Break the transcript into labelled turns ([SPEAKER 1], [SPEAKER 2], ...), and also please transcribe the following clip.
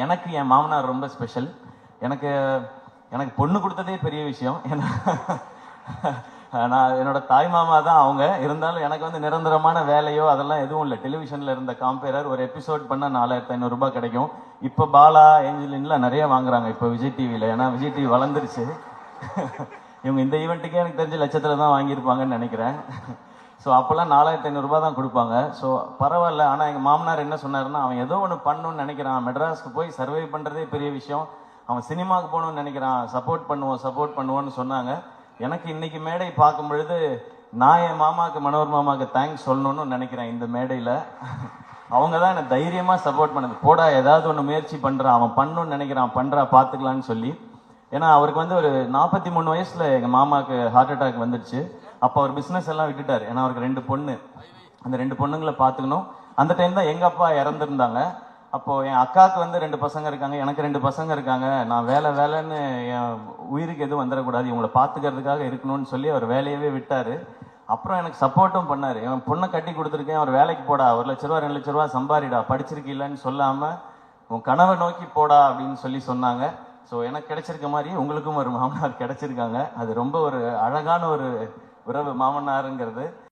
[SPEAKER 1] எனக்கு என் மாமனார் ரொம்ப ஸ்பெஷல். எனக்கு எனக்கு பொண்ணு கொடுத்ததே பெரிய விஷயம். ஏன்னா நான் என்னோட தாய் மாமா தான் அவங்க. இருந்தாலும் எனக்கு வந்து நிரந்தரமான வேலையோ அதெல்லாம் எதுவும் இல்லை. டெலிவிஷன்ல இருந்த காம்பேரர் ஒரு எபிசோட் பண்ண 4500 ரூபாய் கிடைக்கும். இப்போ பாலா ஏஞ்சலின்லாம் நிறைய வாங்குறாங்க இப்போ விஜய் டிவியில். ஏன்னா விஜய் டிவி வளர்ந்துருச்சு. இவங்க இந்த ஈவெண்ட்டுக்கே எனக்கு தெரிஞ்ச லட்சத்தில் தான் வாங்கியிருப்பாங்கன்னு நினைக்கிறேன். ஸோ அப்போல்லாம் 4500 ரூபாய் தான் கொடுப்பாங்க. ஸோ பரவாயில்ல. ஆனால் எங்கள் மாமனார் என்ன சொன்னாருன்னா, அவன் ஏதோ ஒன்று பண்ணணும்னு நினைக்கிறான், மெட்ராஸ்க்கு போய் சர்வை பண்ணுறதே பெரிய விஷயம், அவன் சினிமாவுக்கு போகணும்னு நினைக்கிறான், சப்போர்ட் பண்ணுவோன்னு சொன்னாங்க. எனக்கு இன்னைக்கு மேடை பார்க்கும் பொழுது நான் என் மாமாவுக்கு, மனோர் மாமாவுக்கு தேங்க்ஸ் சொல்லணும்னு நினைக்கிறேன். இந்த மேடையில் அவங்க தான் எனக்கு தைரியமாக சப்போர்ட் பண்ணது. போடா, ஏதாவது ஒன்று முயற்சி பண்ணுறான், அவன் பண்ணணும்னு நினைக்கிறான், பண்ணுறா, பார்த்துக்கலான்னு சொல்லி. ஏன்னா அவருக்கு வந்து ஒரு 43 வயசுல எங்கள் மாமாவுக்கு ஹார்ட் அட்டாக் வந்துடுச்சு. அப்போ அவர் பிஸ்னஸ் எல்லாம் விட்டுட்டார். ஏன்னா அவருக்கு 2 பொண்ணு, அந்த 2 பொண்ணுங்களை பார்த்துக்கணும். அந்த டைம் தான் எங்கள் அப்பா இறந்துருந்தாங்க. அப்போது என் அக்காவுக்கு வந்து 2 பசங்க இருக்காங்க, எனக்கு 2 பசங்க இருக்காங்க. நான் வேலைன்னு என் உயிருக்கு எதுவும் வந்துடக்கூடாது, இவங்களை பார்த்துக்கிறதுக்காக இருக்கணும்னு சொல்லி அவர் வேலையவே விட்டார். அப்புறம் எனக்கு சப்போர்ட்டும் பண்ணார். என் பொண்ணை கட்டி கொடுத்துருக்கேன், அவர் வேலைக்கு போடா, 1 லட்ச ரூபா 2 லட்ச ரூபா சம்பாரிடா, படிச்சிருக்கீங்களான்னு சொல்லாமல் உன் கனவை நோக்கி போடா அப்படின்னு சொன்னாங்க. ஸோ எனக்கு கிடைச்சிருக்க மாதிரி உங்களுக்கும் ஒரு மாமனார் கிடைச்சிருக்காங்க. அது ரொம்ப ஒரு அழகான ஒரு உறவு மாமனாருங்கிறது.